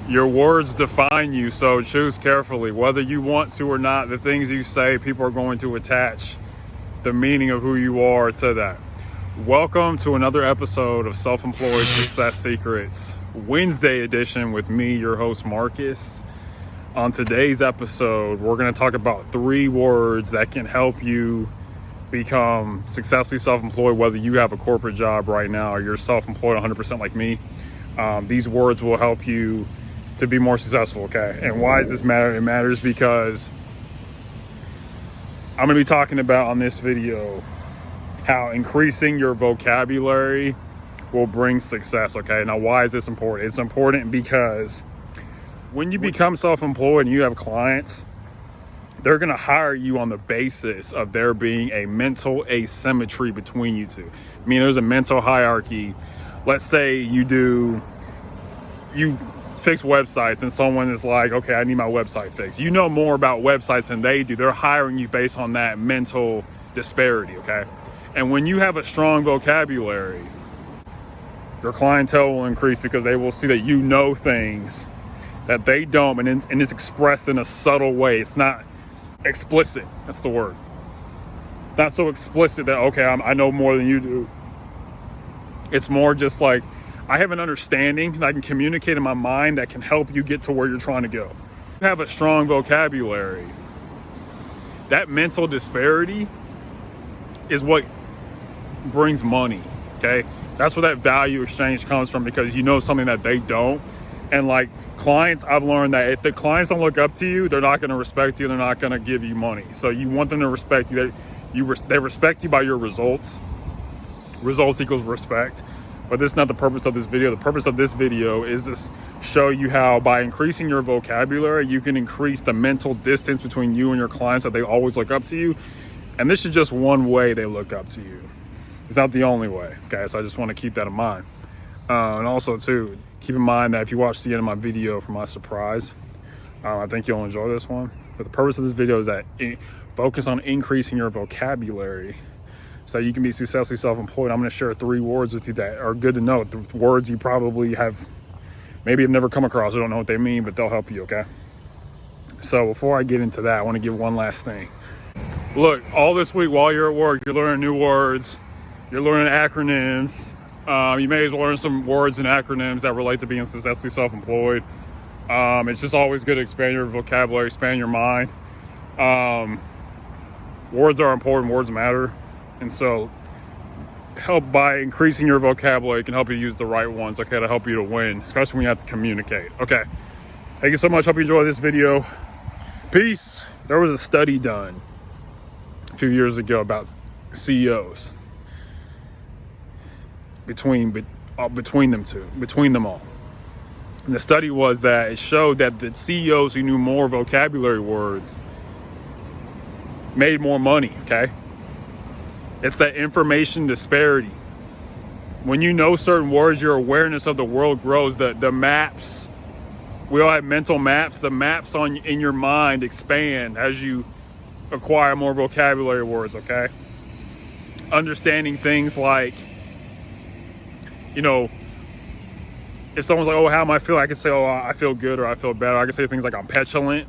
Your words define you, so choose carefully. Whether you want to or not, the things you say, people are going to attach the meaning of who you are to that. Welcome to another episode of Self-Employed Success Secrets, Wednesday edition with me, your host, Marcus. On today's episode, we're going to talk about 3 words that can help you become successfully self-employed, whether you have a corporate job right now or you're self-employed 100% like me. These words will help you to be more successful, okay? And why does this matter? It matters because I'm going to be talking about on this video how increasing your vocabulary will bring success, okay? Now, why is this important? It's important because when you become self-employed and you have clients, they're going to hire you on the basis of there being a mental asymmetry between you two. I mean, there's a mental hierarchy. Let's say you fix websites and someone is like, okay, I need my website fixed. You know more about websites than they do. They're hiring you based on that mental disparity, okay? And when you have a strong vocabulary, your clientele will increase because they will see that you know things that they don't, and it's expressed in a subtle way. It's not explicit. That's the word. It's not so explicit that, okay, I know more than you do. It's more just like, I have an understanding that I can communicate in my mind that can help you get to where you're trying to go. You have a strong vocabulary. That mental disparity is what brings money, okay? That's where that value exchange comes from, because you know something that they don't. And like clients, I've learned that if the clients don't look up to you, they're not going to respect you. They're not going to give you money. So you want them to respect you. They respect you by your results. Results equals respect. But this is not the purpose of this video. The purpose of this video is to show you how by increasing your vocabulary, you can increase the mental distance between you and your clients, that they always look up to you. And this is just one way they look up to you. It's not the only way, okay? So I just want to keep that in mind. And also, too, keep in mind that if you watch the end of my video for my surprise, I think you'll enjoy this one. But the purpose of this video is that focus on increasing your vocabulary so you can be successfully self-employed. I'm going to share 3 words with you that are good to know. The words you probably maybe have never come across. I don't know what they mean, but they'll help you, okay? So before I get into that, I want to give one last thing. Look, all this week while you're at work, you're learning new words. You're learning acronyms. You may as well learn some words and acronyms that relate to being successfully self-employed. It's just always good to expand your vocabulary, expand your mind. Words are important. Words matter. And so help by increasing your vocabulary can help you use the right ones, okay, to help you to win, especially when you have to communicate. Okay. Thank you so much. Hope you enjoy this video. Peace. There was a study done a few years ago about CEOs between them all. And the study was that it showed that the CEOs who knew more vocabulary words made more money, okay? It's that information disparity. When you know certain words, your awareness of the world grows. The maps, we all have mental maps. The maps in your mind expand as you acquire more vocabulary words, okay? Understanding things like, if someone's like, oh, how am I feeling? I can say, oh, I feel good, or I feel better. I can say things like I'm petulant,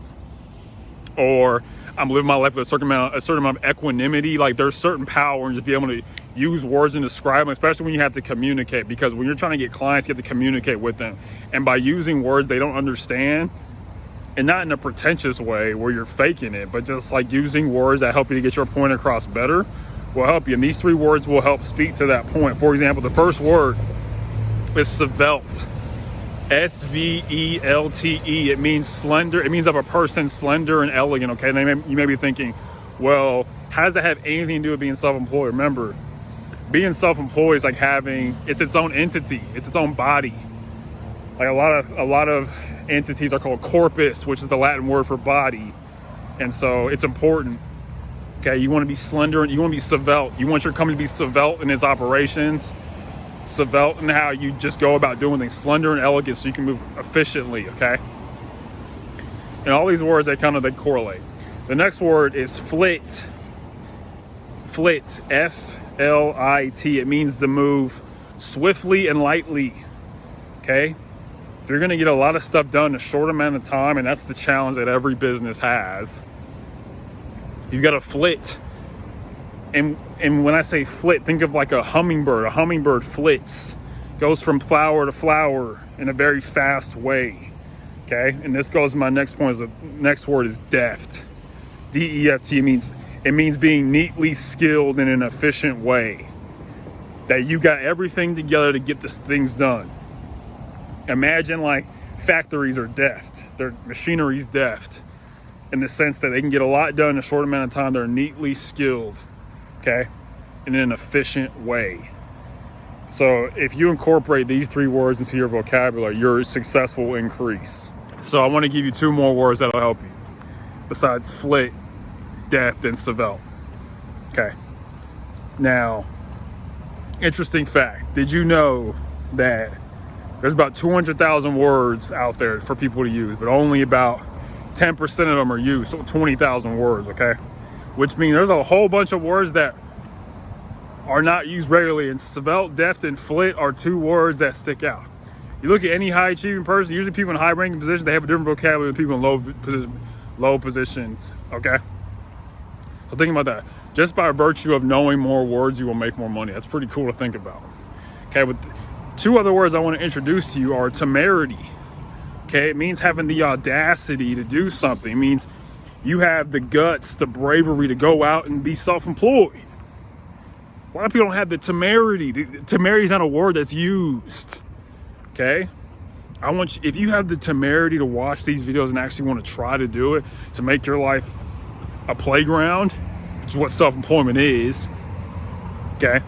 or I'm living my life with a certain amount of equanimity. Like, there's certain power in just being able to use words and describe them, especially when you have to communicate, because when you're trying to get clients, you have to communicate with them. And by using words they don't understand, and not in a pretentious way where you're faking it, but just like using words that help you to get your point across better will help you. And these 3 words will help speak to that point. For example, the first word is svelte. S-V-E-L-T-E. It means slender. It means of a person slender and elegant, okay? And you may be thinking, well, how does that have anything to do with being self-employed? Remember, being self-employed is like it's its own entity. It's its own body. Like a lot of entities are called corpus, which is the Latin word for body. And so it's important. Okay, you want to be slender and you want to be svelte. You want your company to be svelte in its operations. Svelte in how you just go about doing things, slender and elegant, so you can move efficiently, okay? And all these words, they correlate. The next word is flit. Flit, F-L-I-T. It means to move swiftly and lightly, okay? If you're going to get a lot of stuff done in a short amount of time, and that's the challenge that every business has, you got to flit. And when I say flit, think of like a hummingbird. A hummingbird flits, goes from flower to flower in a very fast way. Okay, and this goes to my next point. The next word is deft. D-E-F-T. It means being neatly skilled in an efficient way. That you got everything together to get these things done. Imagine like factories are deft. Their machinery's deft in the sense that they can get a lot done in a short amount of time. They're neatly skilled, okay, in an efficient way. So if you incorporate these 3 words into your vocabulary, your success will increase. So I want to give you 2 more words that'll help you besides flit, deft, and svelte. Okay. Now, interesting fact. Did you know that there's about 200,000 words out there for people to use, but only about 10% of them are used, so 20,000 words, okay? Which means there's a whole bunch of words that are not used regularly, and svelte, deft, and flit are 2 words that stick out. You look at any high achieving person, usually people in high ranking positions, they have a different vocabulary than people in low positions, okay? So think about that. Just by virtue of knowing more words, you will make more money. That's pretty cool to think about. Okay, but 2 other words I want to introduce to you are temerity. Okay, it means having the audacity to do something. It means you have the guts, the bravery to go out and be self-employed. A lot of people don't have the temerity. Temerity is not a word that's used. Okay? I want you, if you have the temerity to watch these videos and actually want to try to do it, to make your life a playground, which is what self-employment is, okay?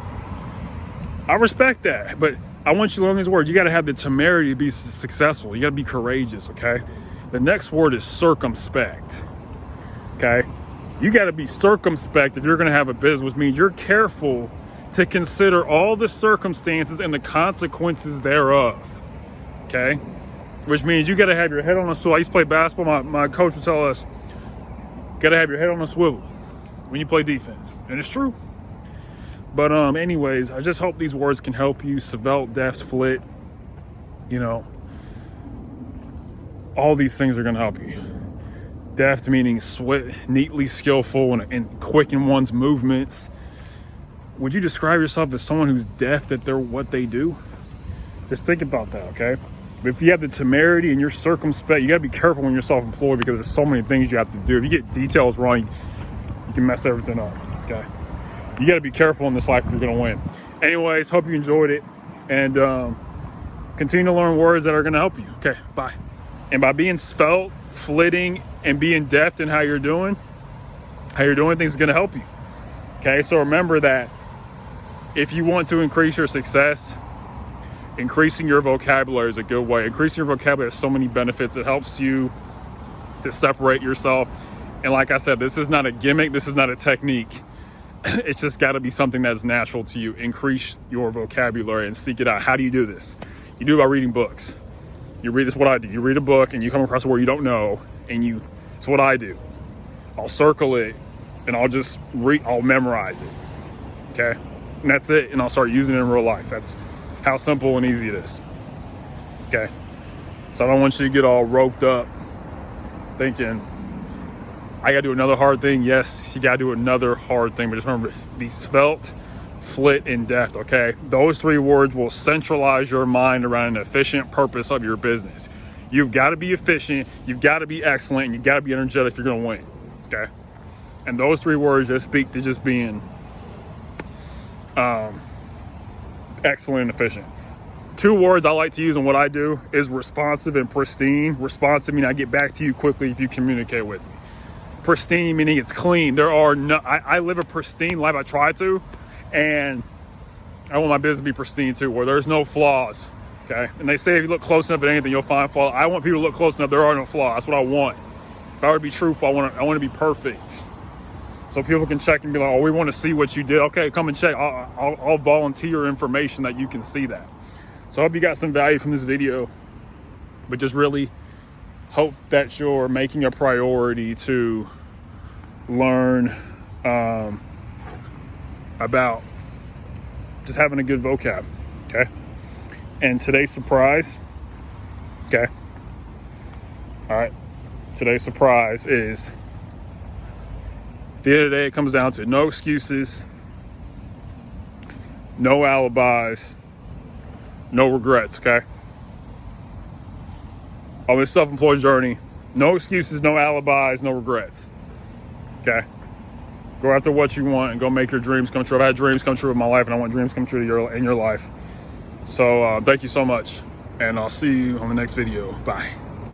I respect that, but I want you to learn these words. You got to have the temerity to be successful. You got to be courageous, okay? The next word is circumspect, okay? You got to be circumspect if you're going to have a business, which means you're careful to consider all the circumstances and the consequences thereof, okay? Which means you got to have your head on a swivel. I used to play basketball. My coach would tell us, got to have your head on a swivel when you play defense. And it's true. But anyways, I just hope these words can help you. Svelte, deft, flit, you know, all these things are going to help you. Deft meaning neatly skillful and quick in one's movements. Would you describe yourself as someone who's deft at what they do? Just think about that, okay? But if you have the temerity and you're circumspect, you got to be careful when you're self-employed because there's so many things you have to do. If you get details wrong, you can mess everything up, okay? You got to be careful in this life if you're going to win. Anyways, hope you enjoyed it. And continue to learn words that are going to help you. Okay, bye. And by being svelte, flitting, and being deft in how you're doing things is going to help you. Okay, so remember that if you want to increase your success, increasing your vocabulary is a good way. Increasing your vocabulary has so many benefits. It helps you to separate yourself. And like I said, this is not a gimmick. This is not a technique. It's just got to be something that's natural to you. Increase your vocabulary and seek it out. How do you do this? You do it by reading books. You read, this is what I do. You read a book and you come across a word you don't know, and it's what I do. I'll circle it and I'll memorize it. Okay? And that's it. And I'll start using it in real life. That's how simple and easy it is. Okay? So I don't want you to get all roped up thinking, I got to do another hard thing. Yes, you got to do another hard thing. But just remember, be svelte, flit, and deft, okay? Those 3 words will centralize your mind around an efficient purpose of your business. You've got to be efficient, you've got to be excellent, and you've got to be energetic if you're going to win, okay? And those 3 words just speak to just being excellent and efficient. 2 words I like to use in what I do is responsive and pristine. Responsive meaning I get back to you quickly if you communicate with me. Pristine meaning it's clean. I live a pristine life. I try to, and I want my business to be pristine too, where there's no flaws. Okay, and they say if you look close enough at anything, you'll find flaws. I want people to look close enough. There are no flaws. That's what I want. If I were to be truthful, I want to be perfect, so people can check and be like, "Oh, we want to see what you did." Okay, come and check. I'll volunteer information that you can see that. So I hope you got some value from this video, but just really hope that you're making a priority to learn about just having a good vocab, okay? And today's surprise Okay. All right. Today's surprise is, at the end of the day, it comes down to no excuses, no alibis, no regrets, okay? On this self-employed journey, no excuses, no alibis, no regrets, okay? Go after what you want and go make your dreams come true. I've had dreams come true in my life, and I want dreams come true in your life. So thank you so much, and I'll see you on the next video. Bye.